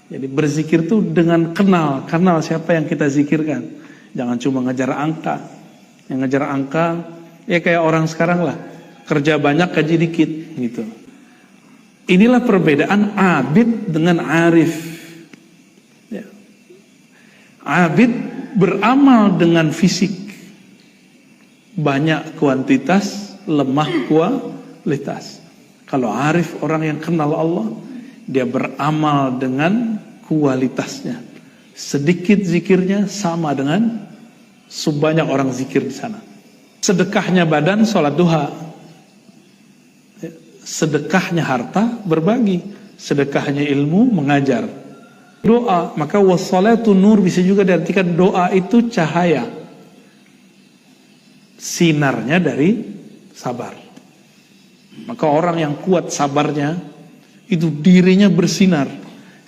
Jadi berzikir itu dengan kenal siapa yang kita zikirkan. Jangan cuma ngejar angka. Yang ngejar angka ya kayak orang sekarang lah, kerja banyak gaji dikit gitu. Inilah perbedaan abid dengan arif. Ya. Abid beramal dengan fisik, banyak kuantitas, lemah kualitas. Kalau arif, orang yang kenal Allah, dia beramal dengan kualitasnya. Sedikit zikirnya sama dengan sebanyak orang zikir di sana. Sedekahnya badan, sholat duha. Sedekahnya harta, berbagi. Sedekahnya ilmu, mengajar. Doa, maka wassalatu nur bisa juga diartikan doa itu cahaya. Sinarnya dari sabar. Maka orang yang kuat sabarnya, itu dirinya bersinar.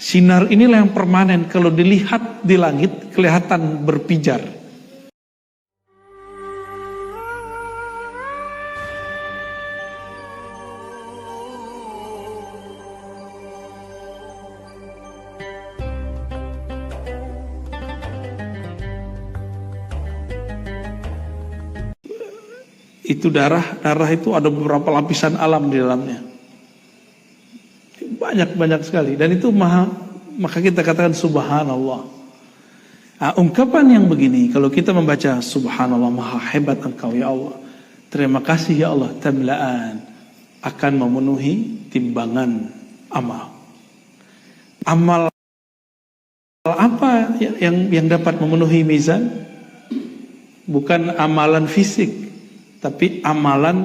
Sinar inilah yang permanen, kalau dilihat di langit kelihatan berpijar. Itu darah itu ada beberapa lapisan alam di dalamnya. Banyak sekali. Dan itu maka kita katakan subhanallah. Nah, ungkapan yang begini, kalau kita membaca subhanallah, maha hebat engkau ya Allah, terima kasih ya Allah, tamla'an, akan memenuhi timbangan amal. Amal apa yang dapat memenuhi mizan? Bukan amalan fisik, tapi amalan,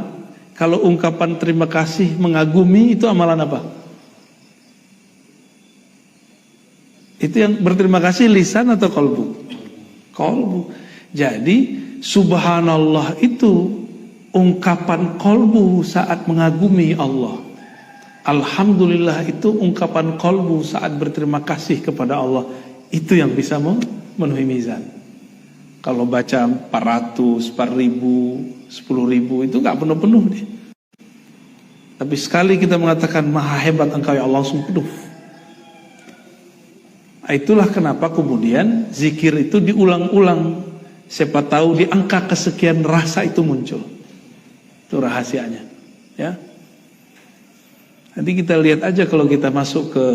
kalau ungkapan terima kasih, mengagumi, itu amalan apa? Itu yang berterima kasih lisan atau kolbu? Kolbu. Jadi subhanallah itu ungkapan kolbu saat mengagumi Allah. Alhamdulillah itu ungkapan kolbu saat berterima kasih kepada Allah. Itu yang bisa memenuhi mizan. Kalau baca 400, 4.000, 10.000 itu gak penuh-penuh deh. Tapi sekali kita mengatakan maha hebat engkau ya Allah, langsung penuh. Itulah kenapa kemudian zikir itu diulang-ulang. Siapa tahu di angka kesekian rasa itu muncul. Itu rahasianya. Ya. Nanti kita lihat aja kalau kita masuk ke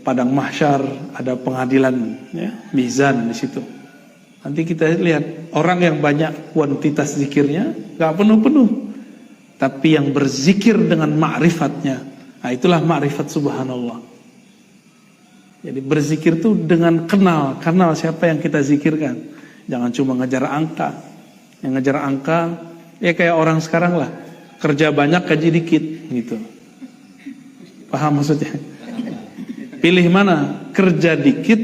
padang mahsyar, ada pengadilan, ya, mizan di situ. Nanti kita lihat orang yang banyak kuantitas zikirnya gak penuh-penuh, tapi yang berzikir dengan ma'rifatnya, nah itulah ma'rifat subhanallah. Jadi berzikir itu dengan kenal siapa yang kita zikirkan. Jangan cuma ngejar angka. Yang ngejar angka ya kayak orang sekarang lah, kerja banyak gaji dikit gitu. Paham maksudnya? Pilih mana? Kerja dikit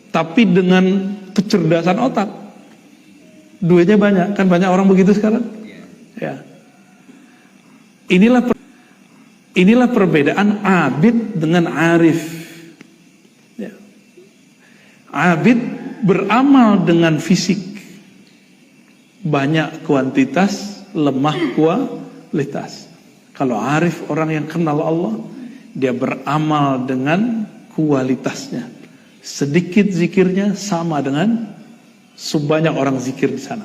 tapi dengan kecerdasan otak. Duitnya banyak, kan banyak orang begitu sekarang. Ya. Inilah perbedaan abid dengan arif. Ya. Abid beramal dengan fisik, banyak kuantitas, lemah kualitas. Kalau arif, orang yang kenal Allah, dia beramal dengan kualitasnya. Sedikit zikirnya sama dengan sebanyak orang zikir di sana.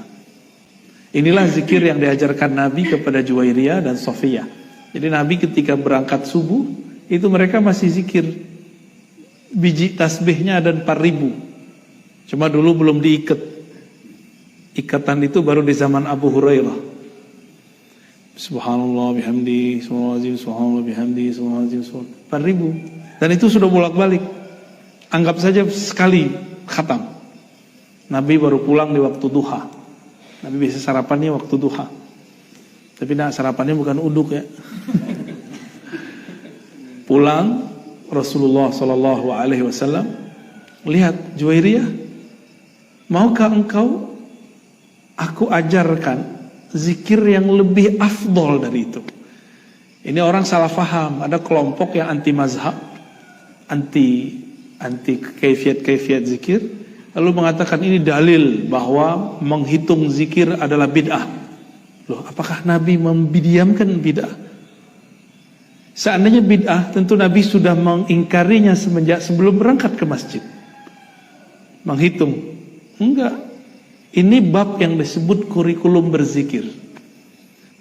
Inilah zikir yang diajarkan Nabi kepada Juwairiyah dan Sofiyah. Jadi Nabi ketika berangkat subuh, itu mereka masih zikir. Biji tasbihnya ada 4.000. Cuma dulu belum diikat. Ikatan itu baru di zaman Abu Hurairah. Subhanallah bihamdi, subhanallah bihamdi, subhanallah 4.000. Dan itu sudah bolak-balik. Anggap saja sekali khatam. Nabi baru pulang di waktu duha. Nabi biasa sarapannya waktu duha. Tapi sarapannya bukan uduk ya. Pulang Rasulullah SAW lihat Juwairiyah, maukah engkau aku ajarkan zikir yang lebih afdol dari itu? Ini orang salah faham. Ada kelompok yang anti mazhab, anti kaifiat zikir, lalu mengatakan ini dalil bahwa menghitung zikir adalah bid'ah. Loh, apakah Nabi memdiamkan bid'ah? Seandainya bid'ah, tentu Nabi sudah mengingkarinya semenjak sebelum berangkat ke masjid. Menghitung. Enggak. Ini bab yang disebut kurikulum berzikir.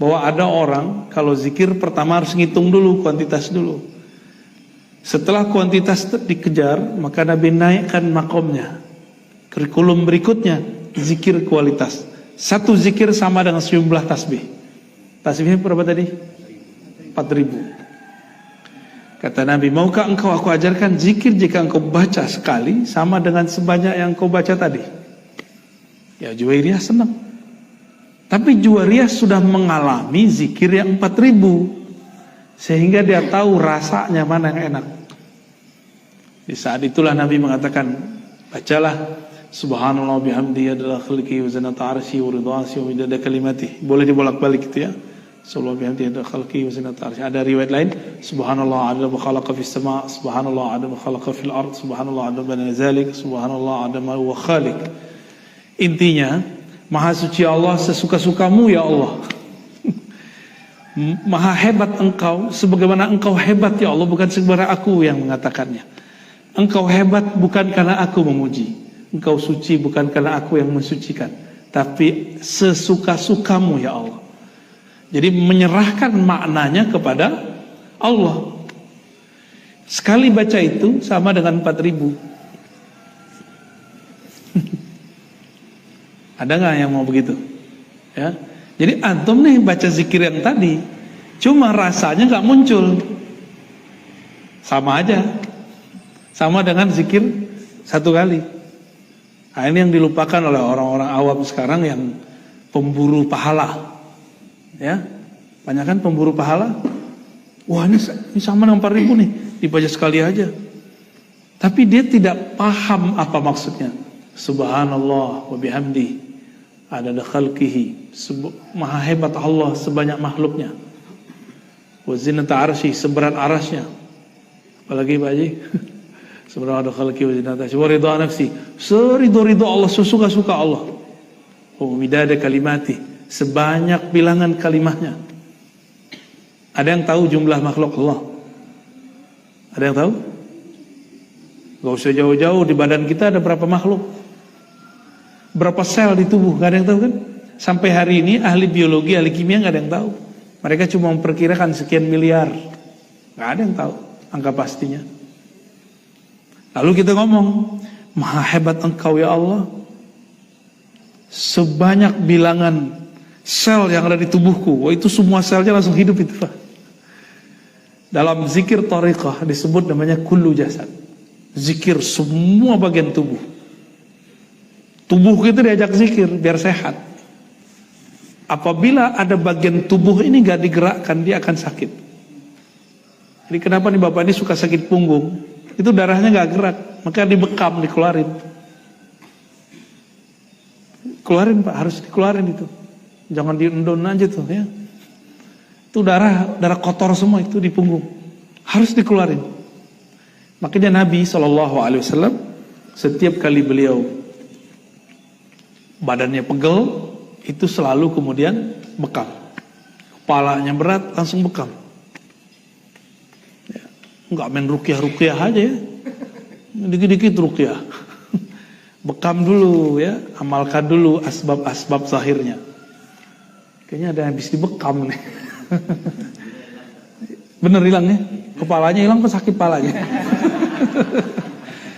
Bahwa ada orang kalau zikir pertama harus ngitung dulu, kuantitas dulu. Setelah kuantitas dikejar, maka Nabi naikkan makomnya. Kurikulum berikutnya, zikir kualitas. Satu zikir sama dengan sejumlah tasbih. Tasbihnya berapa tadi? 4.000. Kata Nabi, maukah engkau aku ajarkan zikir jika engkau baca sekali sama dengan sebanyak yang engkau baca tadi? Ya, Juwairiyah senang. Tapi Juwairiyah sudah mengalami zikir yang 4.000, sehingga dia tahu rasanya mana yang enak. Di saat itulah Nabi mengatakan, bacalah Subhanallah bihamdihi adalah khalqi wa zinata arsyi wa ridha arsyi wa midada kalimatihi. Boleh dibolak-balik gitu ya. Subhanallah bihamdihi adalah khalqi wa zinata arsyi. Ada riwayat lain, Subhanallah adada ma khalaqa fis sama', Subhanallah adada ma khalaqa fil ard, Subhanallah adada ma zalik, Subhanallah adada ma huwa khaliq. Intinya, Maha suci Allah sesuka-sukamu ya Allah. Maha hebat engkau sebagaimana engkau hebat ya Allah, bukan sebagaimana aku yang mengatakannya. Engkau hebat bukan karena aku memuji, engkau suci bukan karena aku yang mensucikan, tapi sesuka-sukamu ya Allah. Jadi menyerahkan maknanya kepada Allah. Sekali baca itu sama dengan 4.000. Ada nggak yang mau begitu? Ya. Jadi antum nih baca zikir yang tadi, cuma rasanya nggak muncul. Sama aja. Sama dengan zikir satu kali. Nah, ini yang dilupakan oleh orang-orang awam sekarang yang pemburu pahala. Ya. Banyak kan pemburu pahala. Wah, ini sama dengan 4.000 nih, dibaca sekali aja. Tapi dia tidak paham apa maksudnya. Subhanallah wa bihamdihi adada khalqihi, maha hebat Allah sebanyak makhluknya, wa zinata arsy, seberat arasnya. Apalagi Pak Haji? Seberat khalqi wa zinata arsy, wa ridha nafsi, seridho-ridho Allah, sesuka-suka Allah. Wa midada kalimati, sebanyak bilangan kalimahnya. Ada yang tahu jumlah makhluk Allah? Ada yang tahu? Gak usah jauh-jauh, di badan kita ada berapa makhluk? Berapa sel di tubuh, gak ada yang tahu kan? Sampai hari ini ahli biologi, ahli kimia gak ada yang tahu. Mereka cuma memperkirakan sekian miliar. Gak ada yang tahu angka pastinya. Lalu kita ngomong, maha hebat engkau ya Allah, sebanyak bilangan sel yang ada di tubuhku. Wah, itu semua selnya langsung hidup itu Pak. Dalam zikir thariqah disebut namanya kullu jasad. Zikir semua bagian tubuh. Tubuh kita diajak zikir biar sehat. Apabila ada bagian tubuh ini gak digerakkan, dia akan sakit. Jadi kenapa nih bapak ini suka sakit punggung? Itu darahnya gak gerak, maka dibekam, dikeluarin. Keluarin Pak, harus dikeluarin itu. Jangan diendon aja tuh ya. Itu darah kotor semua itu di punggung. Harus dikeluarin. Makanya Nabi SAW setiap kali beliau badannya pegel, itu selalu kemudian bekam. Kepalanya berat, langsung bekam. Ya, enggak main ruqyah-ruqyah aja ya. Dikit-dikit ruqyah. Bekam dulu ya, amalkan dulu asbab-asbab zahirnya. Kayaknya ada yang habis dibekam nih. Bener hilang ya? Kepalanya hilang, sakit kepalanya.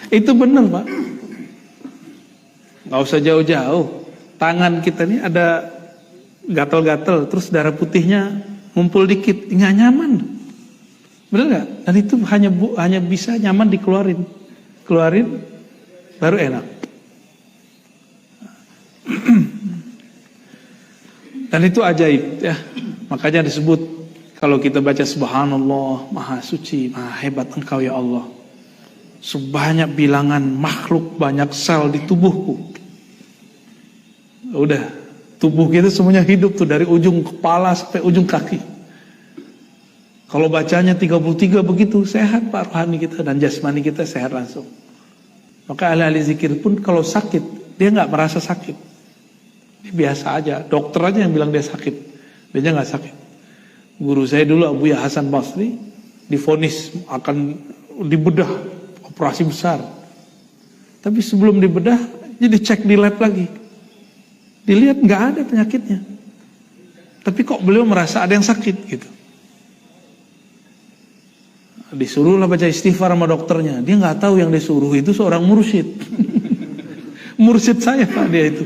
Itu bener Pak. Gak usah jauh-jauh. Tangan kita nih ada gatal-gatal, terus darah putihnya ngumpul dikit, nggak nyaman. Bener nggak? Dan itu hanya bisa nyaman dikeluarin. Keluarin baru enak. Dan itu ajaib ya. Makanya disebut kalau kita baca subhanallah, maha suci, maha hebat engkau ya Allah. Sebanyak bilangan makhluk, banyak sel di tubuhku. Udah, tubuh kita semuanya hidup tuh dari ujung kepala sampai ujung kaki. Kalau bacanya 33 begitu, sehat Pak rohani kita dan jasmani kita sehat langsung. Maka ahli-ahli zikir pun kalau sakit, dia nggak merasa sakit. Dia biasa aja, dokter aja yang bilang dia sakit. Dia nggak sakit. Guru saya dulu Abuya Hasan Basri, divonis akan dibedah, operasi besar. Tapi sebelum dibedah, jadi cek di lab lagi. Dilihat nggak ada penyakitnya. Tapi kok beliau merasa ada yang sakit gitu. Disuruhlah baca istighfar sama dokternya. Dia nggak tahu yang disuruh itu seorang mursyid. Mursyid saya Pak dia itu.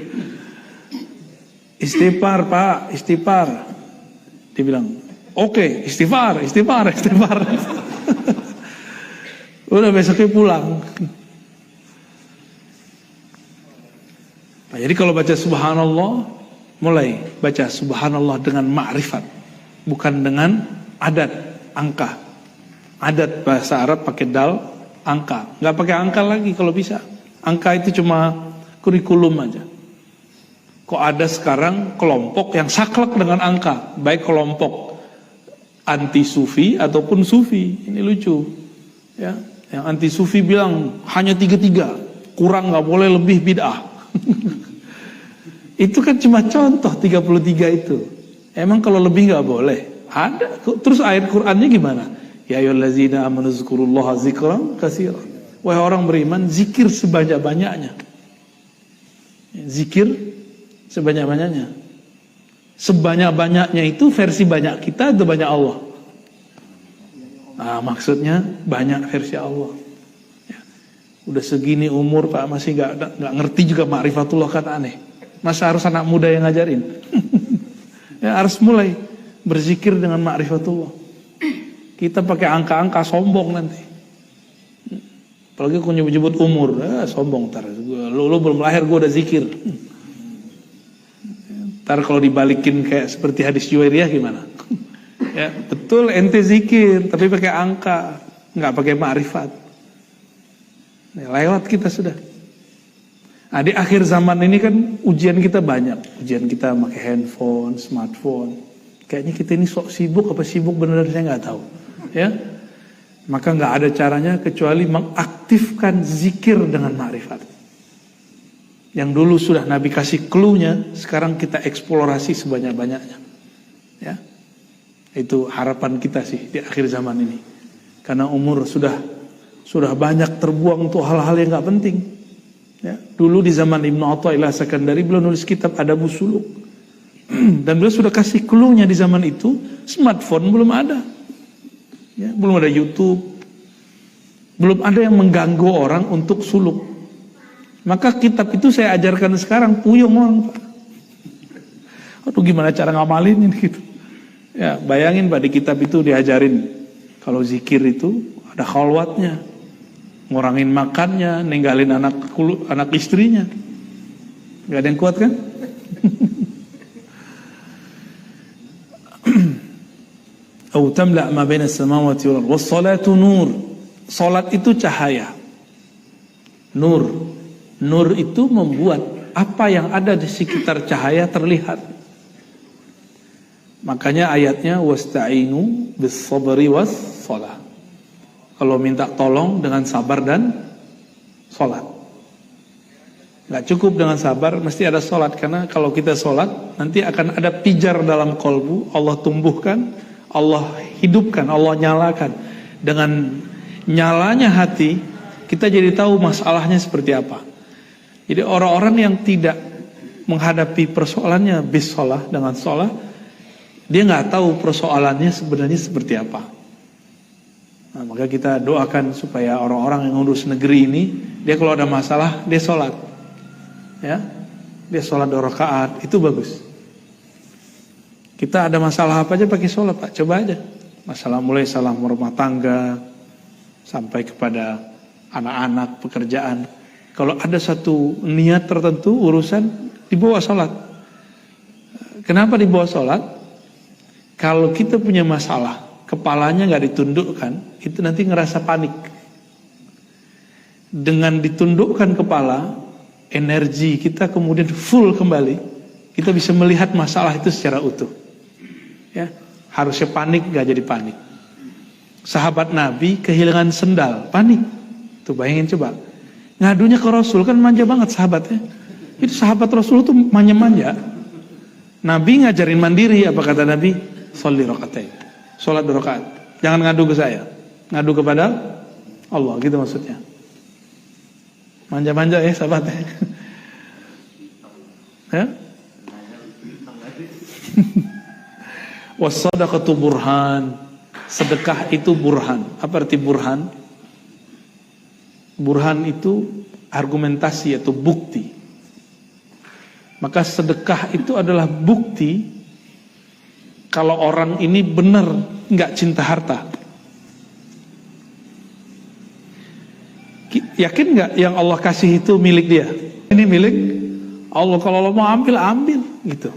Istighfar Pak, istighfar. Dia bilang, oke, istighfar. Udah besoknya pulang. Nah, jadi kalau baca subhanallah, mulai baca subhanallah dengan ma'rifat, bukan dengan adat, angka. Adat bahasa Arab pakai dal, angka. Nggak pakai angka lagi kalau bisa. Angka itu cuma kurikulum aja. Kok ada sekarang kelompok yang saklek dengan angka, baik kelompok anti sufi ataupun sufi. Ini lucu, ya. Yang anti sufi bilang hanya 33, kurang nggak boleh lebih bid'ah. Itu kan cuma contoh 33 itu. Emang kalau lebih nggak boleh? Ada. Terus ayat Qur'annya gimana? Ya ayyuhallazina amanu dzkurullaha dzikran katsiran. Wahai orang beriman, zikir sebanyak-banyaknya. Zikir sebanyak-banyaknya. Sebanyak-banyaknya itu versi banyak kita atau banyak Allah? Nah, maksudnya banyak versi Allah. Ya. Udah segini umur Pak masih nggak ngerti juga ma'rifatullah, kan aneh. Masa harus anak muda yang ngajarin? Ya, harus mulai berzikir dengan ma'rifatullah. Kita pakai angka-angka sombong nanti. Apalagi aku nyebut umur, sombong ntar. Lu belum lahir gue udah zikir. Ntar kalau dibalikin kayak seperti hadis Juwairiyah gimana? Ya, betul ente zikir, tapi pakai angka, nggak pakai ma'rifat. Ya, lewat kita sudah. Nah, di akhir zaman ini kan ujian kita banyak. Ujian kita pakai handphone, smartphone. Kayaknya kita ini sok sibuk apa sibuk beneran saya nggak tahu. Ya, maka nggak ada caranya kecuali mengaktifkan zikir dengan ma'rifat. Yang dulu sudah Nabi kasih clue-nya, sekarang kita eksplorasi sebanyak-banyaknya. Ya, itu harapan kita sih di akhir zaman ini. Karena umur sudah banyak terbuang untuk hal-hal yang nggak penting. Ya, dulu di zaman Ibnu Athaillah Sakandari beliau nulis kitab Adabus Suluk. Dan beliau sudah kasih clue-nya di zaman itu, smartphone belum ada. Ya, belum ada YouTube. Belum ada yang mengganggu orang untuk suluk. Maka kitab itu saya ajarkan sekarang puyeng orang, Pak. Aduh, gimana cara ngamalin ini gitu. Ya, bayangin Pak, di kitab itu diajarin kalau zikir itu ada khalwatnya, ngurangin makannya, ninggalin anak istrinya. Gak ada yang kuat kan? Au tamla ma baina as-samawati wal ardi was-salatu nur. Salat itu cahaya. Nur. Nur itu membuat apa yang ada di sekitar cahaya terlihat. Makanya ayatnya wasta'inu bis-sabri was-shalah. Kalau minta tolong dengan sabar dan salat. Gak cukup dengan sabar, mesti ada salat. Karena kalau kita salat, nanti akan ada pijar dalam kolbu. Allah tumbuhkan, Allah hidupkan, Allah nyalakan. Dengan nyalanya hati, kita jadi tahu masalahnya seperti apa. Jadi orang-orang yang tidak menghadapi persoalannya bis-shalah dengan shalah, dia nggak tahu persoalannya sebenarnya seperti apa. Nah, maka kita doakan supaya orang-orang yang ngurus negeri ini, dia kalau ada masalah, dia sholat. Ya, dia sholat 2 rakaat, itu bagus. Kita ada masalah apa aja pakai sholat, Pak, coba aja. Masalah mulai salah rumah tangga, sampai kepada anak-anak, pekerjaan. Kalau ada satu niat tertentu, urusan, dibawa sholat. Kenapa dibawa sholat? Kalau kita punya masalah, kepalanya gak ditundukkan, itu nanti ngerasa panik. Dengan ditundukkan kepala, energi kita kemudian full kembali, kita bisa melihat masalah itu secara utuh. Ya, harusnya panik gak jadi panik. Sahabat Nabi kehilangan sendal, panik. Tuh bayangin coba. Ngadunya ke Rasul, kan manja banget sahabatnya. Itu sahabat Rasul tuh manja-manja. Nabi ngajarin mandiri, apa kata Nabi? Sholli rakaatain. Salat 2 rakaat. Jangan ngadu ke saya. ngadu kepada Allah, gitu maksudnya. Manja-manja ya sahabatnya. Ya? Was-shadaqatu burhan. Sedekah itu burhan. Apa arti burhan? Burhan itu argumentasi atau bukti. Maka sedekah itu adalah bukti kalau orang ini benar nggak cinta harta. Yakin nggak yang Allah kasih itu milik dia? Ini milik Allah. Kalau Allah mau ambil, ambil gitu.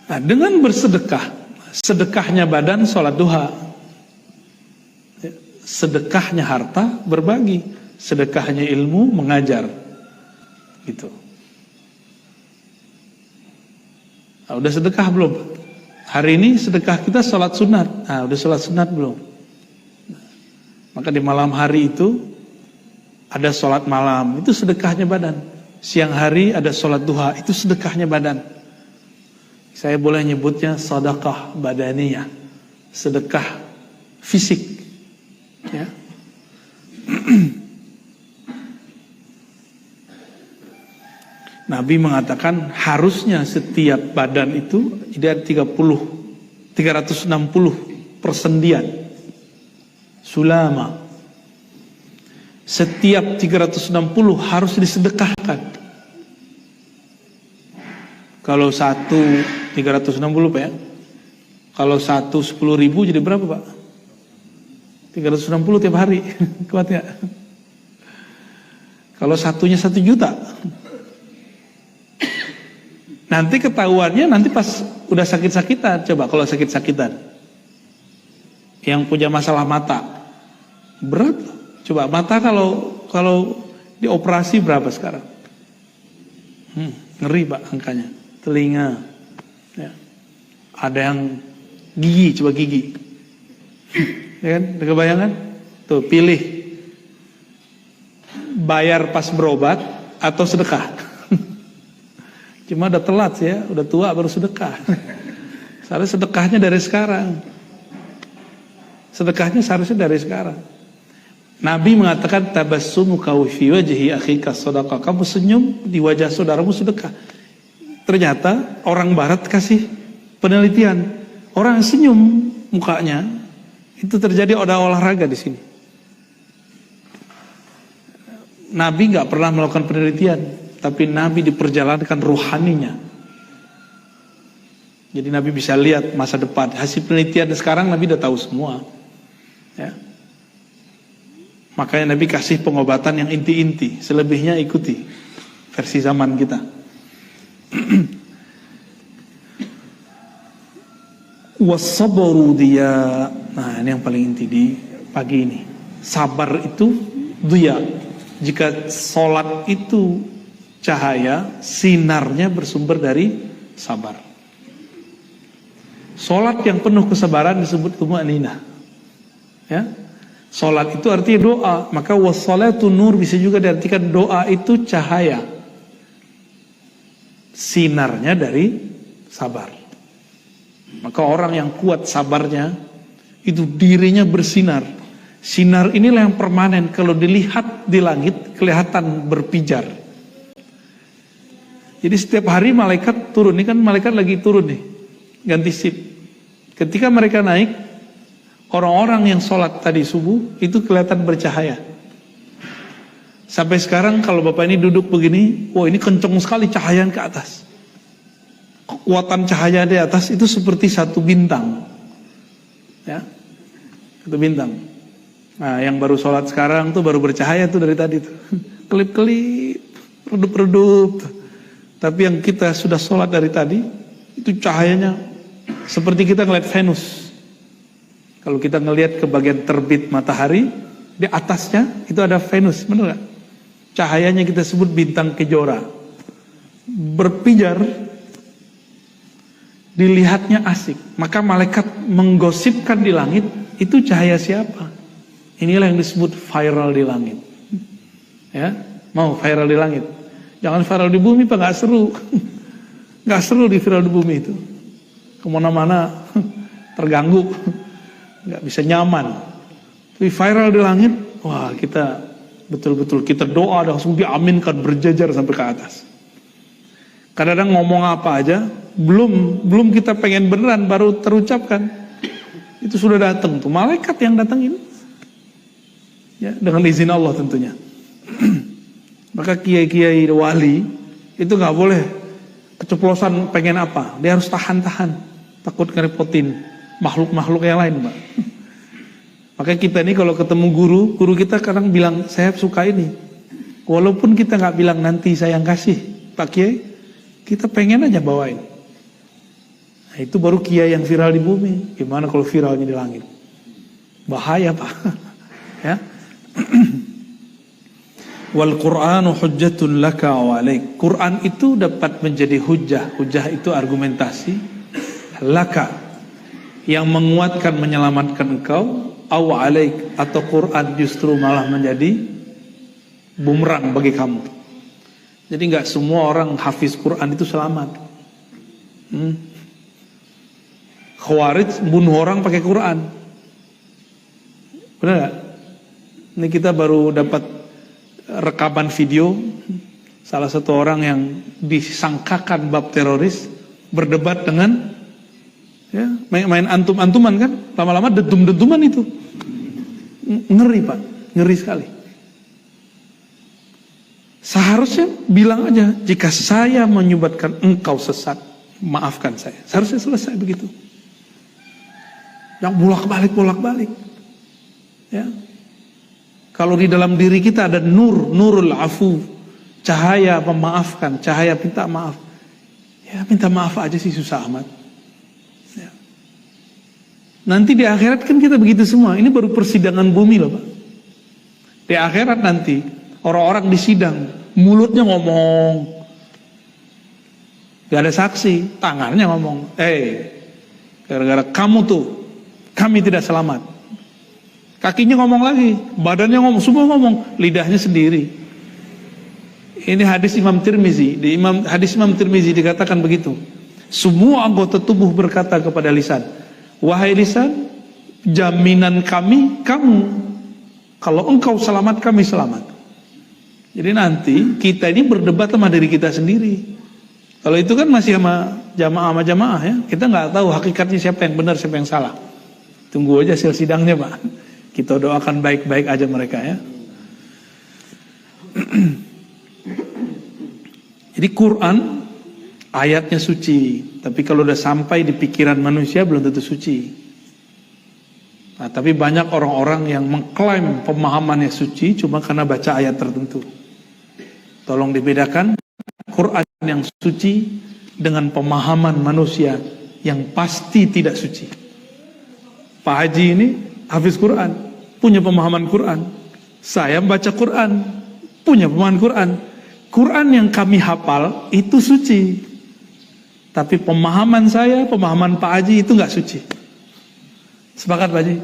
Nah, dengan bersedekah, sedekahnya badan sholat duha, sedekahnya harta berbagi, sedekahnya ilmu mengajar, gitu. Nah, udah sedekah belum? Hari ini sedekah kita sholat sunat. Nah, udah sholat sunat belum? Maka di malam hari itu ada sholat malam, itu sedekahnya badan. Siang hari ada sholat duha, itu sedekahnya badan. Saya boleh nyebutnya sedekah badaniyah, sedekah fisik. Ya. Nabi mengatakan harusnya setiap badan itu ada 360 persendian sulama. Setiap 360 harus disedekahkan. Kalau satu 360 Pak ya. Kalau satu 10.000 jadi berapa Pak? 360 tiap hari. Kuat ya? Kalau satunya 1 juta. Nanti ketahuannya nanti pas udah sakit-sakitan. Coba kalau sakit-sakitan. Yang punya masalah mata. Berat. Coba mata kalau dioperasi berapa sekarang? Ngeri Pak angkanya. Telinga. Ya. Ada yang gigi, coba gigi. Ya kan? Ada kebayangan? Tuh, pilih. Bayar pas berobat atau sedekah. Cuma udah telat ya, udah tua baru sedekah. Seharusnya sedekahnya dari sekarang. Sedekahnya seharusnya dari sekarang. Nabi mengatakan tabassumuka fi wajhi akhika shadaqah. Kamu senyum di wajah saudaramu sedekah. Ternyata orang barat kasih penelitian. Orang senyum mukanya itu terjadi olahraga di sini. Nabi nggak pernah melakukan penelitian, tapi Nabi diperjalankan rohaninya. Jadi Nabi bisa lihat masa depan. Hasil penelitian sekarang Nabi udah tahu semua. Ya. Makanya Nabi kasih pengobatan yang inti-inti, selebihnya ikuti versi zaman kita. Wasabru dia. Nah, ini yang paling inti di pagi ini. Sabar itu dia. Jika sholat itu cahaya, sinarnya bersumber dari sabar. Sholat yang penuh kesabaran disebut tumaninah. Ya. Sholat itu artinya doa. Maka wassalatu nur bisa juga diartikan doa itu cahaya. Sinarnya dari sabar. Maka orang yang kuat sabarnya, itu dirinya bersinar. Sinar inilah yang permanen. Kalau dilihat di langit, kelihatan berpijar. Jadi setiap hari malaikat turun. Ini kan malaikat lagi turun nih, ganti sip. Ketika mereka naik, orang-orang yang sholat tadi subuh, itu kelihatan bercahaya. Sampai sekarang kalau Bapak ini duduk begini, wah ini kenceng sekali cahaya ke atas. Kekuatan cahaya di atas itu seperti satu bintang. Ya, satu bintang. Nah, yang baru sholat sekarang tuh baru bercahaya tuh dari tadi tuh. Kelip-kelip, redup-redup. Tapi yang kita sudah sholat dari tadi, itu cahayanya seperti kita ngeliat Venus. Kalau kita ngelihat ke bagian terbit matahari, di atasnya itu ada Venus, benar gak? Cahayanya kita sebut bintang kejora. Berpijar, dilihatnya asik. Maka malaikat menggosipkan di langit, itu cahaya siapa? Inilah yang disebut viral di langit. Ya, mau viral di langit. Jangan viral di bumi Pak, gak seru. Gak seru di viral di bumi itu. Kemana-mana terganggu. nggak bisa nyaman. Tapi viral di langit, wah kita betul-betul kita doa langsung diaminkan berjajar sampai ke atas. Kadang-kadang ngomong apa aja, belum kita pengen beneran baru terucapkan, itu sudah datang tuh malaikat yang datangin, ya dengan izin Allah tentunya. Maka kiai-kiai wali itu nggak boleh keceplosan pengen apa, dia harus tahan-tahan, takut ngerepotin makhluk-makhluk yang lain, Mbak. Maka kita nih kalau ketemu guru kita kadang bilang saya suka ini, walaupun kita nggak bilang nanti saya yang kasih, Pak Kiai, kita pengen aja bawain. Nah, itu baru kiai yang viral di bumi. Gimana kalau viralnya di langit? Bahaya, Pak. Ya. Wal Qur'anu hujjatun laka wa alaik. Quran itu dapat menjadi hujjah. Hujjah itu argumentasi. Laka, yang menguatkan, menyelamatkan engkau. Aw alaik, atau Quran justru malah menjadi bumerang bagi kamu. Jadi nggak semua orang hafiz Quran itu selamat. Khawarij bunuh orang pakai Quran. Benar nggak? Ini kita baru dapat rekaman video salah satu orang yang disangkakan bab teroris berdebat dengan, ya, main antum-antuman kan, lama-lama dedum-deduman itu. Ngeri, Pak, ngeri sekali. Seharusnya bilang aja, jika saya menyebabkan engkau sesat, maafkan saya. Seharusnya selesai begitu. Yang bolak-balik. Ya. Kalau di dalam diri kita ada nurul afu, cahaya memaafkan, cahaya minta maaf. Ya, minta maaf aja sih susah amat. Ya. Nanti di akhirat kan kita begitu semua. Ini baru persidangan bumi loh, Pak. Di akhirat nanti orang-orang disidang, mulutnya ngomong, gak ada saksi, tangannya ngomong, gara-gara kamu tuh, kami tidak selamat. Kakinya ngomong lagi, badannya ngomong, semua ngomong, lidahnya sendiri. Ini hadis Imam Tirmizi. Hadis Imam Tirmizi dikatakan begitu. Semua anggota tubuh berkata kepada lisan, wahai lisan, jaminan kami, kamu. Kalau engkau selamat, kami selamat. Jadi nanti kita ini berdebat sama diri kita sendiri. Kalau itu kan masih sama jamaah ya. Kita nggak tahu hakikatnya siapa yang benar, siapa yang salah. Tunggu aja hasil sidangnya, Pak. Kita doakan baik-baik aja mereka ya. Jadi Quran ayatnya suci, tapi kalau udah sampai di pikiran manusia belum tentu suci. Nah, tapi banyak orang-orang yang mengklaim pemahamannya suci cuma karena baca ayat tertentu. Tolong dibedakan Quran yang suci dengan pemahaman manusia yang pasti tidak suci. Pak Haji ini hafiz Quran, punya pemahaman Quran. Saya membaca Quran, punya pemahaman Quran. Quran yang kami hafal itu suci. Tapi pemahaman saya, pemahaman Pak Haji itu nggak suci. Sepakat Pak Haji?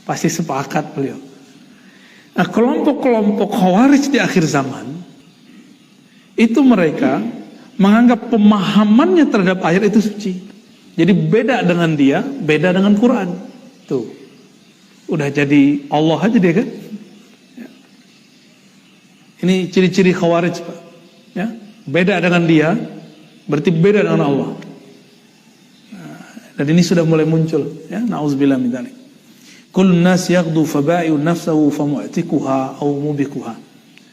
Pasti sepakat beliau. Nah, kelompok-kelompok Khawarij di akhir zaman itu mereka menganggap pemahamannya terhadap ayat itu suci. Jadi beda dengan dia, beda dengan Quran. Tuh, udah jadi Allah aja dia kan. Ini ciri-ciri Khawarij, Pak. Ya, beda dengan dia, berarti beda dengan Allah. Nah, dan ini sudah mulai muncul. Ya, na'udzubillah min dzalik. Kullun nas yaghdu faba'i'u nafsahu famu'tikuha aw mubikuha.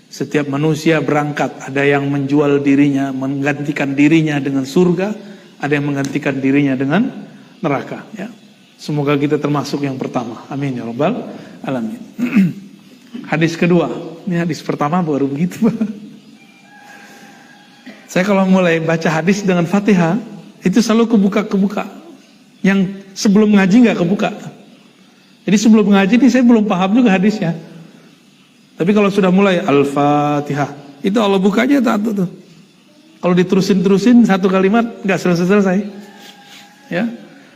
Setiap manusia berangkat, ada yang menjual dirinya, menggantikan dirinya dengan surga, ada yang menggantikan dirinya dengan neraka. Ya, semoga kita termasuk yang pertama. Amin ya rabbal alamin. Hadis kedua, ini hadis pertama baru begitu. Saya kalau mulai baca hadis dengan Fatihah, itu selalu kebuka. Yang sebelum ngaji nggak kebuka. Jadi sebelum ngaji ini saya belum paham juga hadisnya. Tapi kalau sudah mulai Al-Fatihah, itu Allah buka aja tuh. Kalau diterusin satu kalimat nggak selesai. Ya,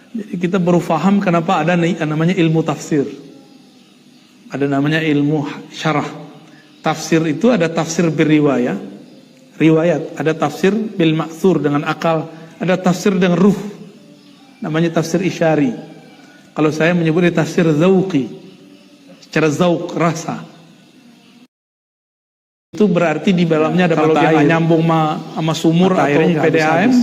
jadi kita baru paham kenapa ada namanya ilmu tafsir. Ada namanya ilmu syarah. Tafsir itu ada tafsir riwayat, ada tafsir bil ma'thur dengan akal, ada tafsir dengan ruh. Namanya tafsir isyari. Kalau saya menyebutnya tafsir zauqi, secara zauq, rasa. Itu berarti di dalamnya ada kalau kita nyambung sama sumur atau PDAM,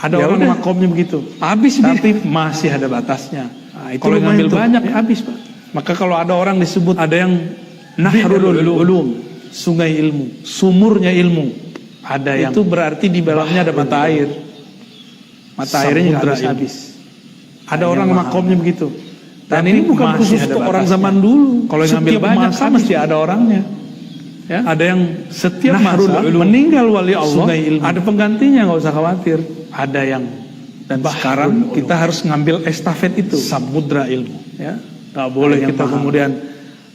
ada orang makomnya begitu. Habis, tapi masih ada batasnya. Nah, itu kalau ngambil banyak habis, Pak. Maka kalau ada orang disebut, ada yang nahrul ulum, sungai ilmu, sumurnya ilmu. Ada yang itu berarti di dalamnya ada mata air. Mata airnya habis. Ada orang makomnya begitu. Dan ini bukan khusus untuk orang zaman dulu. Kalau yang ngambil banyak kan mesti ada orangnya. Ya, ada yang setiap masa meninggal wali Allah, ada penggantinya, nggak usah khawatir. Ada yang dan sekarang kita harus ngambil estafet itu, samudra ilmu. Ya, nggak boleh kita kemudian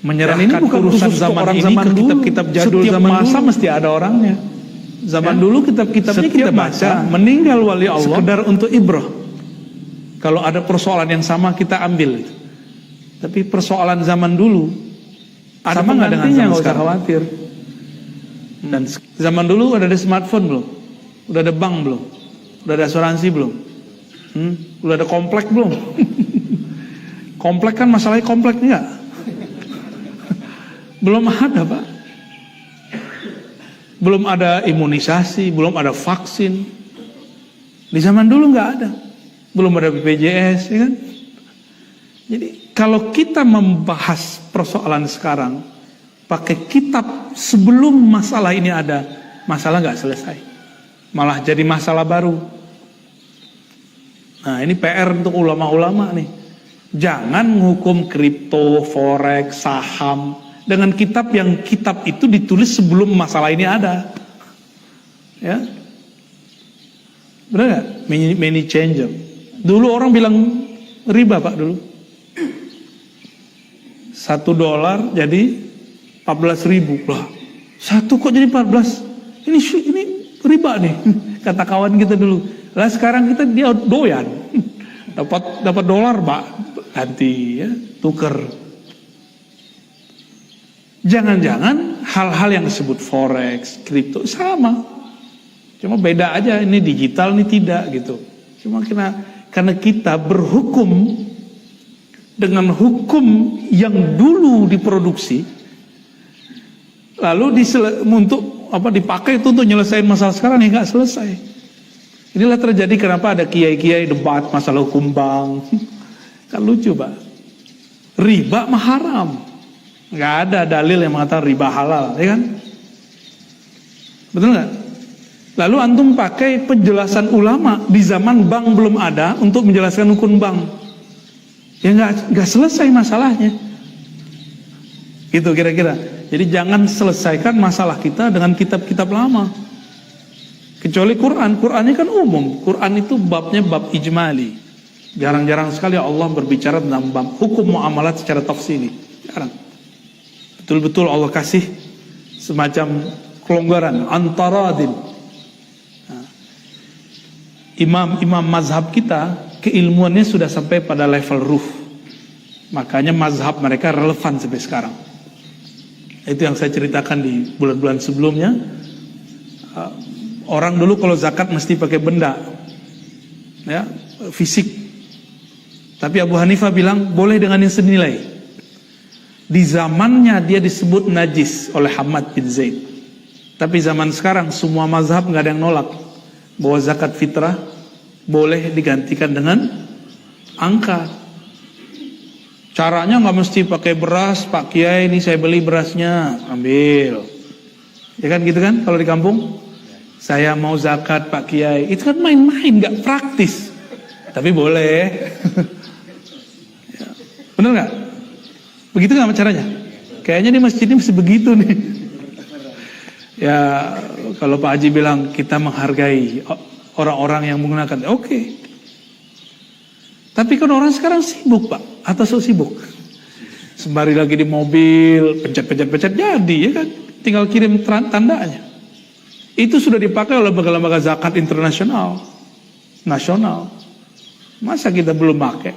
menyerahkan urusan zaman ini ke kitab-kitab jadul. Zaman masa mesti ada orangnya. Zaman dulu kitab-kitabnya kita baca, meninggal wali Allah sekedar untuk ibrah. Kalau ada persoalan yang sama kita ambil. Tapi persoalan zaman dulu ada sama nggak dengan zaman sekarang? Khawatir. Dan zaman dulu udah ada smartphone belum? Udah ada bank belum? Udah ada asuransi belum? Udah ada komplek belum? Komplek kan masalahnya komplek enggak? Belum ada, Pak. Belum ada imunisasi, belum ada vaksin. Di zaman dulu nggak ada. Belum ada BPJS, ya kan? Jadi kalau kita membahas persoalan sekarang pakai kitab sebelum masalah ini ada, masalah nggak selesai, malah jadi masalah baru. Nah, ini PR untuk ulama-ulama nih. Jangan menghukum kripto, forex, saham dengan kitab yang kitab itu ditulis sebelum masalah ini ada. Ya, benar nggak? Many changer. Dulu orang bilang riba, Pak, dulu. $1 jadi 14.000. Lah, 1 kok jadi 14? Ini riba nih, kata kawan kita dulu. Lah sekarang kita dia doyan. Dapat dolar, Pak. Ganti ya, tuker. Jangan-jangan hal-hal yang disebut forex, kripto sama. Cuma beda aja, ini digital, ini tidak gitu. Cuma karena kita berhukum dengan hukum yang dulu diproduksi, lalu untuk dipakai itu untuk nyelesain masalah sekarang, ya nggak selesai. Inilah terjadi kenapa ada kiai-kiai debat masalah hukum bank. Kan lucu, Pak. Riba mah haram, nggak ada dalil yang mengatakan riba halal, ya kan? Betul nggak? Lalu antum pakai penjelasan ulama di zaman bank belum ada untuk menjelaskan hukum bank, ya nggak selesai masalahnya. Gitu kira-kira. Jadi jangan selesaikan masalah kita dengan kitab-kitab lama. Kecuali Qurannya kan umum. Quran itu babnya bab ijmali. Jarang-jarang sekali Allah berbicara tentang bab hukum muamalat secara tafsili. Jarang. Betul-betul Allah kasih semacam kelonggaran antaradin. Imam mazhab kita keilmuannya sudah sampai pada level ruh. Makanya mazhab mereka relevan sampai sekarang. Itu yang saya ceritakan di bulan-bulan sebelumnya. Orang dulu kalau zakat mesti pakai benda, ya, fisik. Tapi Abu Hanifah bilang boleh dengan yang senilai. Di zamannya dia disebut najis oleh Hamad bin Zaid. Tapi zaman sekarang semua mazhab nggak ada yang nolak bahwa zakat fitrah boleh digantikan dengan angka. Caranya nggak mesti pakai beras, Pak Kiai ini saya beli berasnya, ambil. Ya kan gitu kan kalau di kampung? Saya mau zakat Pak Kiai, itu kan main-main, nggak praktis. Tapi boleh. Ya. Bener nggak? Begitu nggak caranya? Kayaknya di masjid ini mesti begitu nih. Ya kalau Pak Haji bilang kita menghargai orang-orang yang menggunakan, oke. Tapi kan orang sekarang sibuk, Pak, atau so sibuk. Sembari lagi di mobil, pencet jadi, ya kan? Tinggal kirim tandanya. Itu sudah dipakai oleh lembaga-lembaga zakat internasional, nasional. Masa kita belum pakai?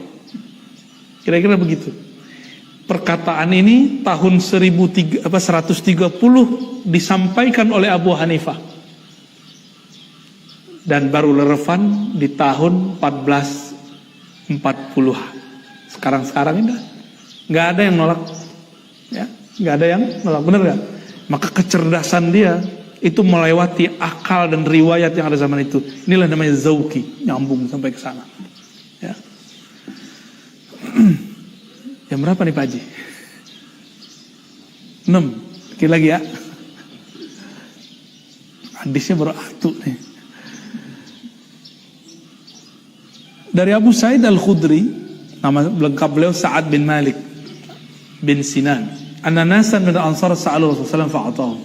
Kira-kira begitu. Perkataan ini tahun 130 disampaikan oleh Abu Hanifah. Dan baru relevan di tahun 1440 Sekarang ini nggak ada yang nolak, ya, nggak ada yang nolak, bener nggak? Maka kecerdasan dia itu melewati akal dan riwayat yang ada zaman itu. Inilah namanya zauki, nyambung sampai ke sana. Ya. Jam berapa nih Pak Haji? 6. Dikit lagi ya. Hadisnya baru atu nih. Dari Abu Sa'id Al-Khudri, nama lengkap beliau Sa'ad bin Malik bin Sinan. Anna nasan min al-ansar sa'alu Rasulullah fa'atahum.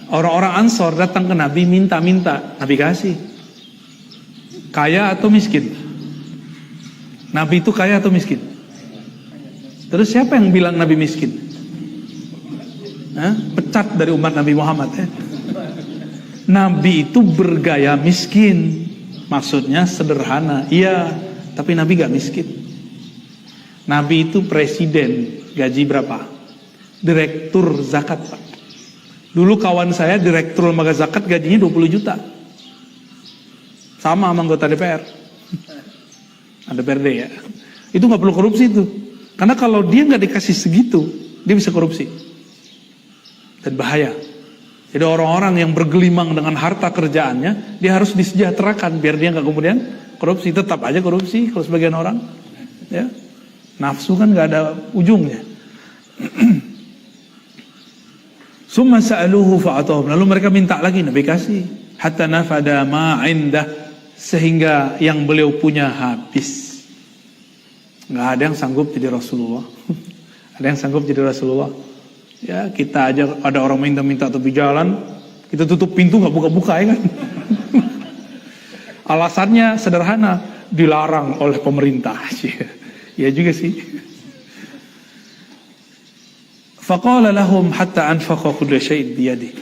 Orang-orang Ansor datang ke Nabi minta-minta, Nabi kasih. Kaya atau miskin? Nabi itu kaya atau miskin? Terus siapa yang bilang Nabi miskin? Pecat dari umat Nabi Muhammad ya. Nabi itu bergaya miskin. Maksudnya sederhana. Iya, tapi Nabi gak miskin. Nabi itu presiden. Gaji berapa? Direktur zakat Pak. Dulu kawan saya direktur lembaga zakat gajinya 20 juta. Sama anggota DPR. Ada DPRD ya. Itu gak perlu korupsi itu. Karena kalau dia gak dikasih segitu, dia bisa korupsi. Dan bahaya. Jadi orang-orang yang bergelimang dengan harta kerjaannya, dia harus disejahterakan biar dia gak kemudian korupsi. Tetap aja korupsi kalau sebagian orang. Ya. Nafsu kan gak ada ujungnya. Summa sa'aluhu fa'atahum. Lalu mereka minta lagi, Nabi kasih. Hatta nafada ma indah, sehingga yang beliau punya habis. Nggak ada yang sanggup jadi Rasulullah. Ada yang sanggup jadi Rasulullah. Ya, kita aja ada orang minta-minta tepi jalan, kita tutup pintu nggak buka-buka ya kan. Alasannya sederhana, dilarang oleh pemerintah. Ya juga sih. Faqala lahum hatta anfaqa kulla syai'in biyadi.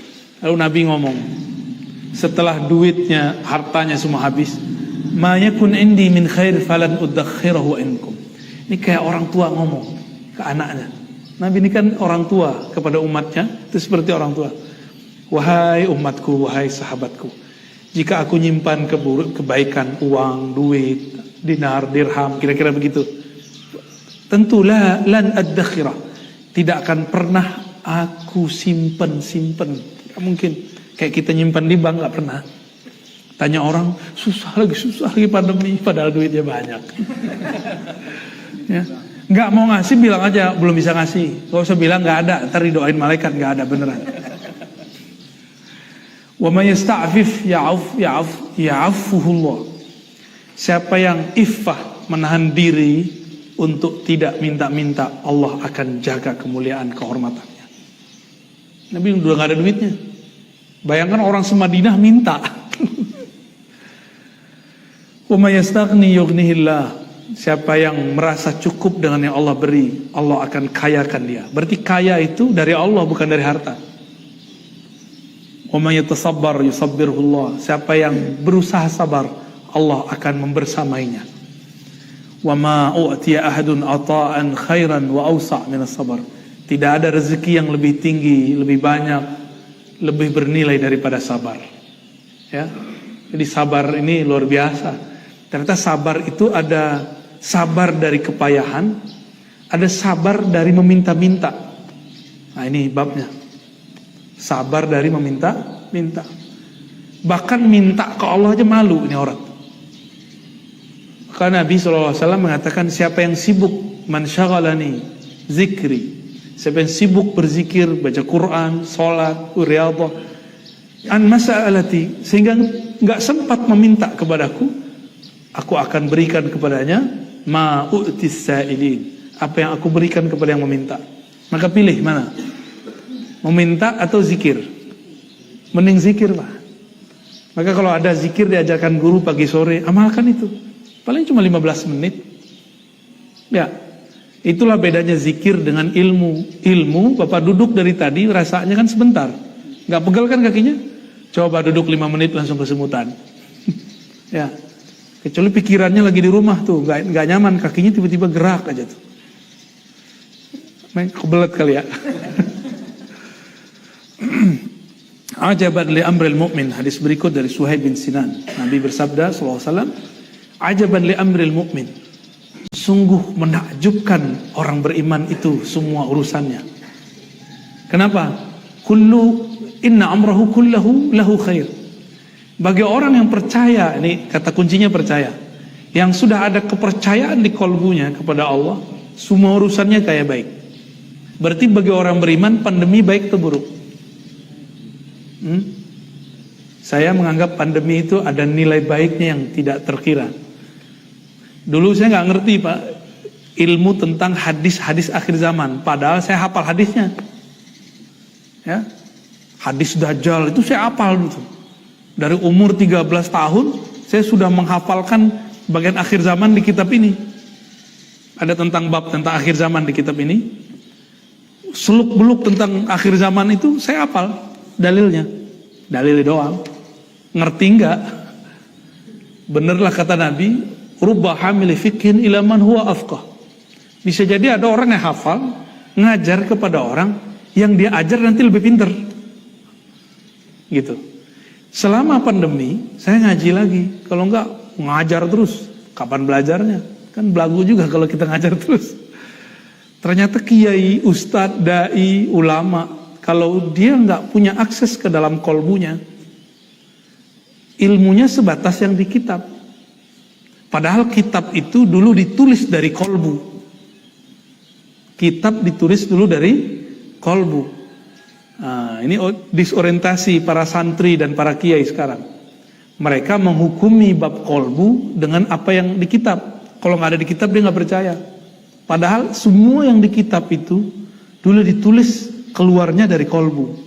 Lalu Nabi ngomong, setelah duitnya, hartanya semua habis, ma yakun indi min khair falan udakhirahu ankum. Ini kayak orang tua ngomong ke anaknya. Nabi ini kan orang tua kepada umatnya, itu seperti orang tua. Wahai umatku, wahai sahabatku, jika aku nyimpan kebaikan, uang, duit, dinar, dirham, kira-kira begitu, tentulah lan adakhirah, tidak akan pernah aku simpen. Tidak mungkin. Kayak kita nyimpan di bank, gak pernah. Tanya orang, susah lagi pandemi, padahal duitnya banyak. Ya. Gak mau ngasih, bilang aja belum bisa ngasih. Gak usah bilang gak ada, ntar didoain malaikat, gak ada beneran. Wa may yasta'fif ya'affuhullah. Siapa yang iffah, menahan diri untuk tidak minta-minta, Allah akan jaga kemuliaan kehormatannya. Nabi udah gak ada duitnya. Bayangkan orang semadinah minta. Wa may yastaghni yughnihillah. Siapa yang merasa cukup dengan yang Allah beri, Allah akan kayakan dia. Berarti kaya itu dari Allah, bukan dari harta. Wa may yatasabbar yusabbirhullah. Siapa yang berusaha sabar, Allah akan membersamainya. Wa ma u'tiya ahadun ata'an khairan wa awsa' min as-sabr. Tidak ada rezeki yang lebih tinggi, lebih banyak, lebih bernilai daripada sabar. Ya. Jadi sabar ini luar biasa. Ternyata sabar itu ada sabar dari kepayahan, ada sabar dari meminta-minta. Nah, ini babnya. Sabar dari meminta-minta. Bahkan minta ke Allah aja malu ini orang. Karena Nabi SAW mengatakan, siapa yang sibuk man syaghalani zikri, siapa yang sibuk berzikir, baca Quran, sholat, riyadhah, an mas'alati, sehingga nggak sempat meminta kepadaku, aku akan berikan kepadanya ma u'tis sa'ilin, apa yang aku berikan kepada yang meminta. Maka pilih mana? Meminta atau zikir? Mending zikir Pak. Maka kalau ada zikir diajarkan guru pagi sore, amalkan itu. Paling cuma 15 menit. Ya, itulah bedanya zikir dengan ilmu. Ilmu, Bapak duduk dari tadi rasanya kan sebentar, gak pegel kan kakinya? Coba duduk 5 menit langsung kesemutan. Ya, kecuali pikirannya lagi di rumah tuh, gak nyaman, kakinya tiba-tiba gerak aja tuh. Main kebelet kali ya. Ajaban li amril mu'min. Hadis berikut dari Suhaib bin Sinan. Nabi bersabda SAW, ajaban li amril mu'min. Sungguh menakjubkan orang beriman itu semua urusannya. Kenapa? Inna amrahu kullahu lahu khair. Bagi orang yang percaya, ini kata kuncinya percaya, yang sudah ada kepercayaan di kolbunya kepada Allah, semua urusannya kayak baik. Berarti bagi orang beriman, pandemi baik atau buruk? Saya menganggap pandemi itu ada nilai baiknya yang tidak terkira. Dulu saya nggak ngerti Pak, ilmu tentang hadis-hadis akhir zaman. Padahal saya hafal hadisnya. Ya, hadis Dajjal itu saya hafal gitu. Dari umur 13 tahun, saya sudah menghafalkan bagian akhir zaman di kitab ini. Ada tentang bab tentang akhir zaman di kitab ini. Seluk-beluk tentang akhir zaman itu saya hafal dalilnya. Dalil doang. Ngerti enggak? Benerlah kata Nabi, rubba hamili fiqhin ila man huwa afqah. Bisa jadi ada orang yang hafal ngajar kepada orang yang dia ajar nanti lebih pintar. Gitu. Selama pandemi saya ngaji lagi. Kalau enggak ngajar terus. Kapan belajarnya? Kan belagu juga kalau kita ngajar terus. Ternyata kiai, ustadz, dai, ulama, kalau dia enggak punya akses ke dalam kolbunya, ilmunya sebatas yang di kitab. Padahal kitab itu dulu ditulis dari kolbu. Kitab ditulis dulu dari kolbu. Nah, ini disorientasi para santri dan para kiai sekarang. Mereka menghukumi bab kolbu dengan apa yang di kitab. Kalau nggak ada di kitab dia nggak percaya. Padahal semua yang di kitab itu dulu ditulis keluarnya dari kolbu.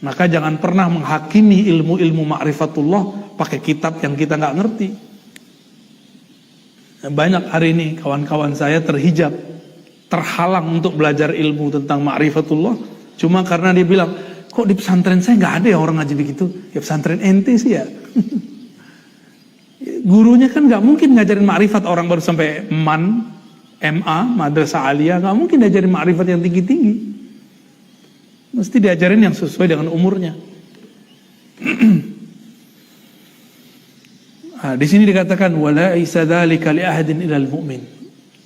Maka jangan pernah menghakimi ilmu-ilmu ma'rifatullah pakai kitab yang kita nggak ngerti. Banyak hari ini kawan-kawan saya terhijab, terhalang untuk belajar ilmu tentang ma'rifatullah, cuma karena dia bilang, kok di pesantren saya nggak ada ya orang ngaji begitu. Ya pesantren ente sih ya. Gurunya kan nggak mungkin ngajarin ma'rifat orang baru sampai MA, madrasah aliyah, nggak mungkin diajarin ma'rifat yang tinggi-tinggi. Mesti diajarin yang sesuai dengan umurnya. Di sini dikatakan wala isadzalika li ahadin ilal mu'min.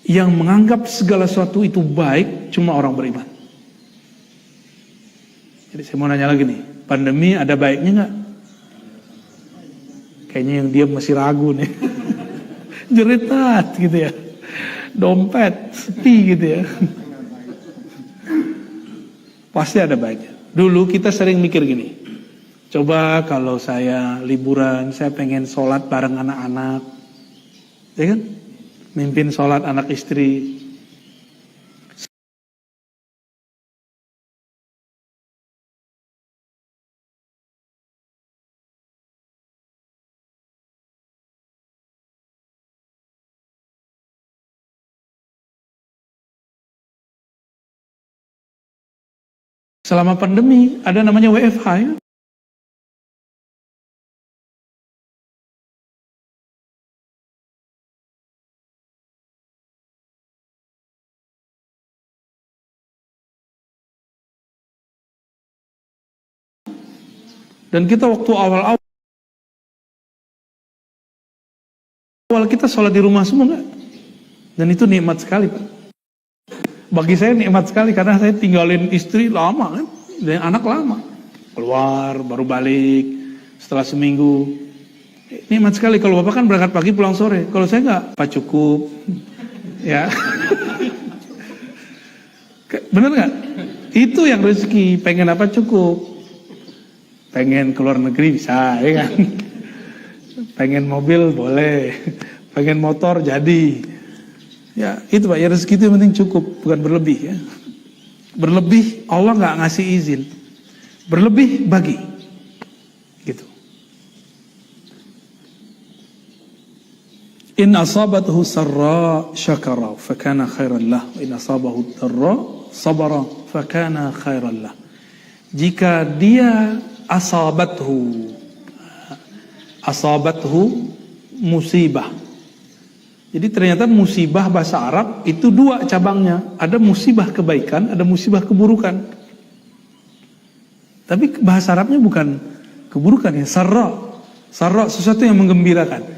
Yang menganggap segala sesuatu itu baik cuma orang beriman. Jadi saya mau nanya lagi nih, pandemi ada baiknya nggak? Kayaknya yang diam masih ragu nih. Jeritat gitu ya. Dompet sepi gitu ya. Pasti ada baiknya. Dulu kita sering mikir gini, coba kalau saya liburan, saya pengen sholat bareng anak-anak, ya kan? Mimpin sholat anak istri. Selama pandemi ada namanya WFH ya. Dan kita waktu awal kita sholat di rumah semua enggak? Dan itu nikmat sekali Pak. Bagi saya nikmat sekali karena saya tinggalin istri lama kan, dan anak lama. Keluar baru balik setelah seminggu. Nikmat sekali kalau Bapak kan berangkat pagi pulang sore. Kalau saya enggak, Pak cukup. Ya. Bener nggak? Itu yang rezeki. Pengen apa cukup. Pengen keluar negeri bisa, ya kan? Pengen mobil boleh, pengen motor jadi. Ya itu Pak, ya rezeki itu yang penting cukup, bukan berlebih ya. Berlebih Allah nggak ngasih izin. Berlebih bagi. Gitu. In asabathu sarra syakara fakana khairan lah, wa in asabahu dharra sabara fakana khairan lah. Jika dia asabathu musibah. Jadi ternyata musibah bahasa Arab itu dua cabangnya. Ada musibah kebaikan, ada musibah keburukan. Tapi bahasa Arabnya bukan keburukan ya, sarra. Sarra sesuatu yang menggembirakan.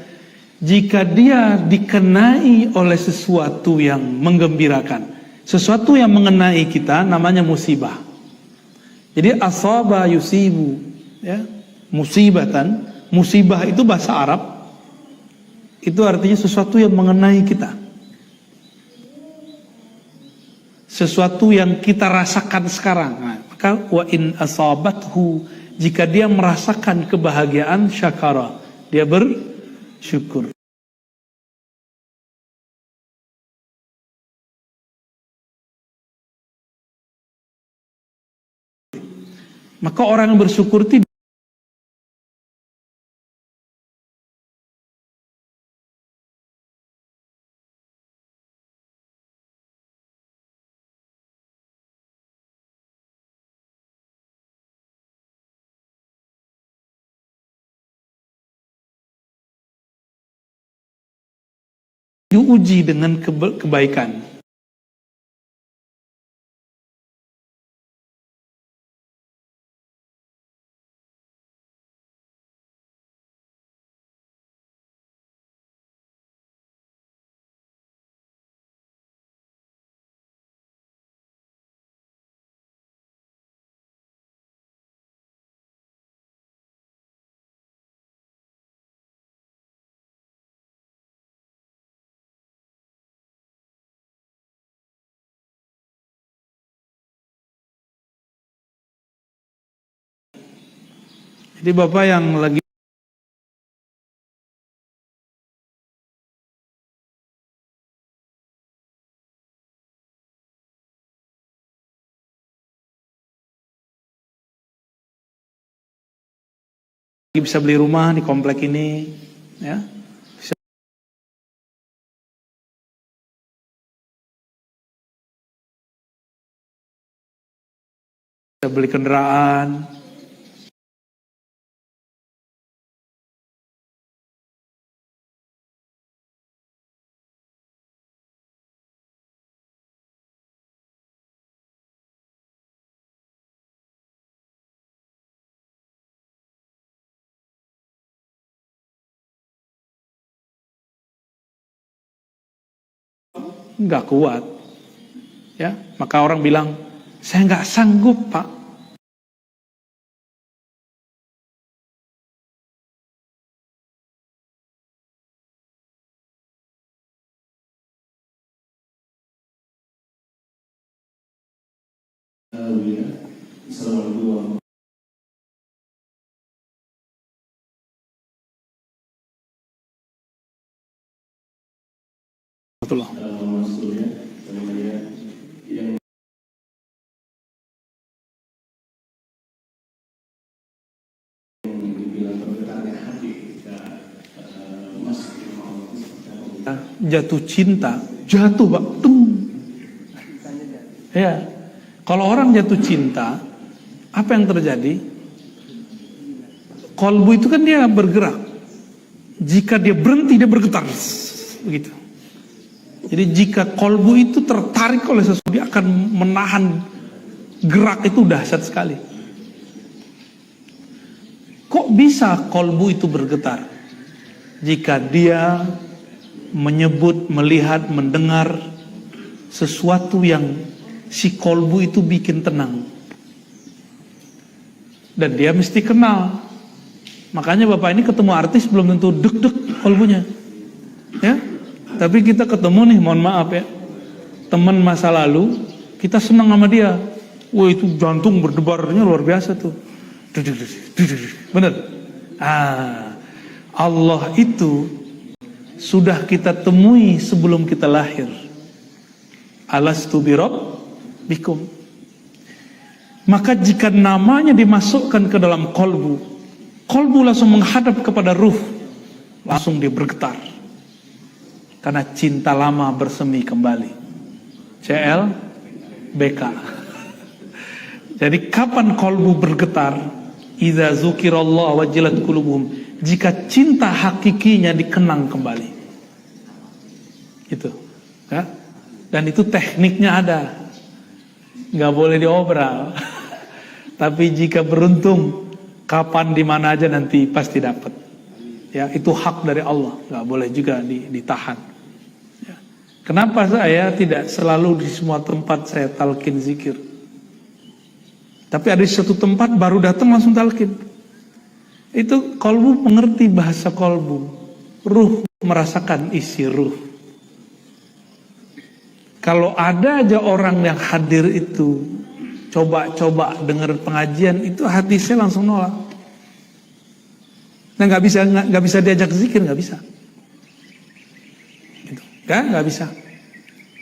jika dia dikenai oleh sesuatu yang menggembirakan, sesuatu yang mengenai kita, namanya musibah. Jadi asaba yusibu, ya, musibatan. Musibah itu bahasa Arab, itu artinya sesuatu yang mengenai kita, sesuatu yang kita rasakan sekarang. Nah, maka wa in asabathu, jika dia merasakan kebahagiaan, syakara, dia bersyukur. Maka orang yang bersyukur tidak diuji dengan kebaikan. Jadi Bapak yang lagi bisa beli rumah di komplek ini, ya, bisa beli kendaraan, nggak kuat, ya, maka orang bilang saya nggak sanggup Pak. Assalamualaikum. Jatuh cinta, jatuh Pak, ya. Kalau orang jatuh cinta, apa yang terjadi? Kolbu itu kan dia bergerak. Jika dia berhenti, dia bergetar, begitu. Jadi jika kolbu itu tertarik oleh sesuatu, dia akan menahan gerak, itu dahsyat sekali. Kok bisa kolbu itu bergetar? Jika dia menyebut, melihat, mendengar sesuatu yang si kolbu itu bikin tenang. Dan dia mesti kenal. Makanya Bapak ini ketemu artis belum tentu deg-deg kolbunya, ya. Tapi kita ketemu nih, mohon maaf ya, teman masa lalu, kita senang sama dia. Wah, itu jantung berdebarnya luar biasa tuh. Bener. Allah itu sudah kita temui sebelum kita lahir. Alastu birabbikum. Maka jika namanya dimasukkan ke dalam kolbu, kolbu langsung menghadap kepada ruh, langsung dia bergetar. Karena cinta lama bersemi kembali. CLBK. Jadi kapan kolbu bergetar? Idza dzukirallah wajilat qulubuhum. Jika cinta hakikinya dikenang kembali. Itu, ya. Dan itu tekniknya ada, nggak boleh diobral. Tapi jika beruntung, kapan di mana aja nanti pasti dapat. Ya, itu hak dari Allah, nggak boleh juga ditahan. Ya. Kenapa saya tidak selalu di semua tempat saya talqin zikir? Tapi ada di satu tempat baru datang langsung talqin. Itu kolbu mengerti bahasa kolbu, ruh merasakan isi ruh. Kalau ada aja orang yang hadir itu coba dengar pengajian, itu hati saya langsung nolak. Nah, nggak bisa diajak zikir, nggak bisa, gitu. Nggak bisa.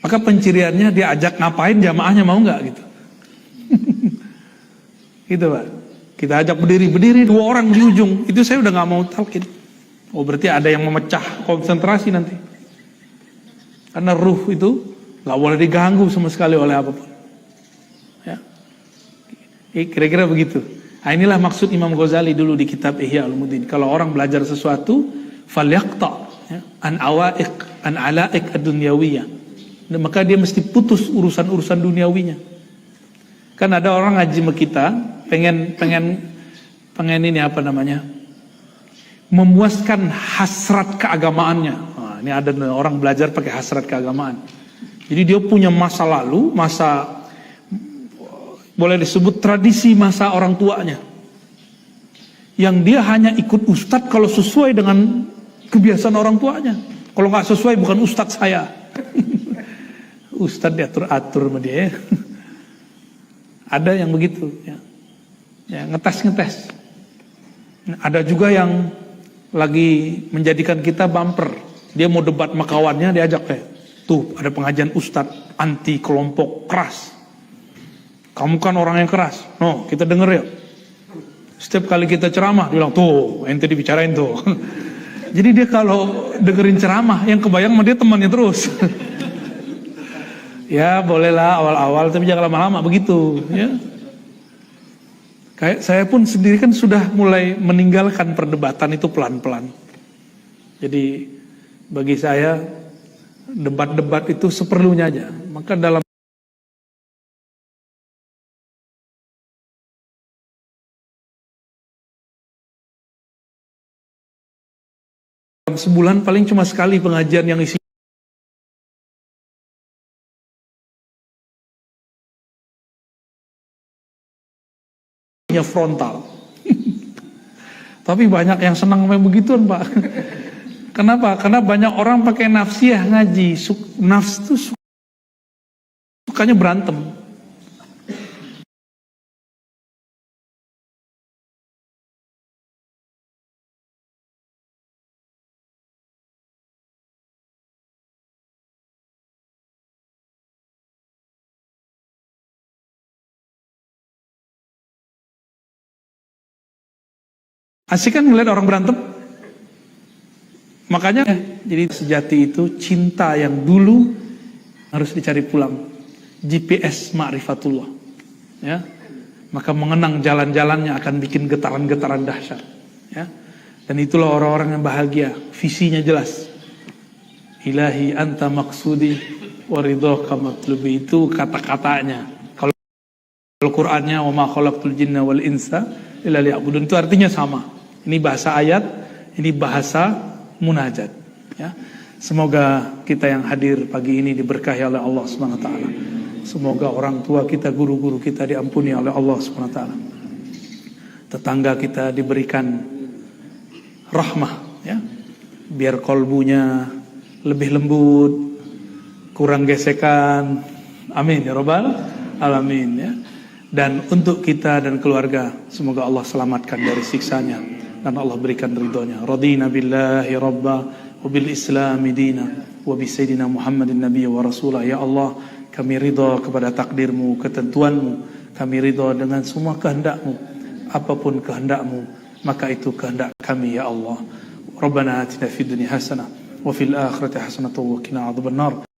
Maka penciriannya diajak ngapain, jamaahnya mau nggak gitu, gitu Pak. Kita ajak berdiri 2 orang di ujung, itu saya udah nggak mau talqin. Oh, berarti ada yang memecah konsentrasi nanti, karena ruh itu nggak boleh diganggu sama sekali oleh apapun. Ya, kira-kira begitu. Nah, inilah maksud Imam Ghazali dulu di kitab Ihya Ulumuddin. Kalau orang belajar sesuatu, falyaqta ya, an ala'iq ad-dunyawiyah. Maka dia mesti putus urusan duniawinya. Kan ada orang ngaji sama kita, pengen ini apa namanya? Memuaskan hasrat keagamaannya. Nah, ini ada orang belajar pakai hasrat keagamaan. Jadi dia punya masa lalu, boleh disebut tradisi masa orang tuanya, yang dia hanya ikut ustadz kalau sesuai dengan kebiasaan orang tuanya. Kalau nggak sesuai, bukan ustadz saya. Ustadz diatur-atur sama dia. Ada yang begitu, ya ngetes. Ada juga yang lagi menjadikan kita bumper. Dia mau debat sama kawannya, diajak tuh ada pengajian ustadz anti kelompok keras. Kamu kan orang yang keras. No, kita denger ya. Setiap kali kita ceramah, dia bilang, tuh, ente dibicarain tuh. Jadi dia kalau dengerin ceramah, yang kebayang sama dia temannya terus. Ya, bolehlah awal-awal, tapi jangan lama-lama begitu. Ya. Kayak saya pun sendiri kan sudah mulai meninggalkan perdebatan itu pelan-pelan. Jadi bagi saya, debat-debat itu seperlunya aja. Maka dalam sebulan paling cuma sekali pengajian yang isinya frontal. Tapi banyak yang senang main begituan Pak. Kenapa? Karena banyak orang pakai nafsiyah ngaji. Nafs itu sukanya berantem. Asik kan ngeliat orang berantem? Makanya jadi sejati itu cinta yang dulu harus dicari pulang. GPS ma'rifatullah. Ya. Maka mengenang jalan-jalannya akan bikin getaran-getaran dahsyat. Ya. Dan itulah orang-orang yang bahagia. Visinya jelas. Ilahi anta maksudi waridhoka matlubi, itu kata-katanya. Kalau Qur'annya wa ma khalaqtul jinna wal insa illa liya'budun, itu artinya sama. Ini bahasa ayat, ini bahasa munajat. Ya. Semoga kita yang hadir pagi ini diberkahi oleh Allah SWT. Semoga orang tua kita, guru-guru kita diampuni oleh Allah SWT. Tetangga kita diberikan rahmah, ya. Biar kolbunya lebih lembut, kurang gesekan. Amin ya rabbal alamin, ya. Dan untuk kita dan keluarga, semoga Allah selamatkan dari siksanya dan Allah berikan ridhonya. Radina billahi rabba wa bil islami dina wa bi sayyidina Muhammadin nabiyya wa rasulah. Ya Allah, kami ridha kepada takdirmu, ketentuanmu. Kami ridha dengan semua kehendakmu. Apapun kehendakmu, maka itu kehendak kami ya Allah. Rabbana atina fid dunya hasanah wa fil akhirati hasanah wa qina adzabannar.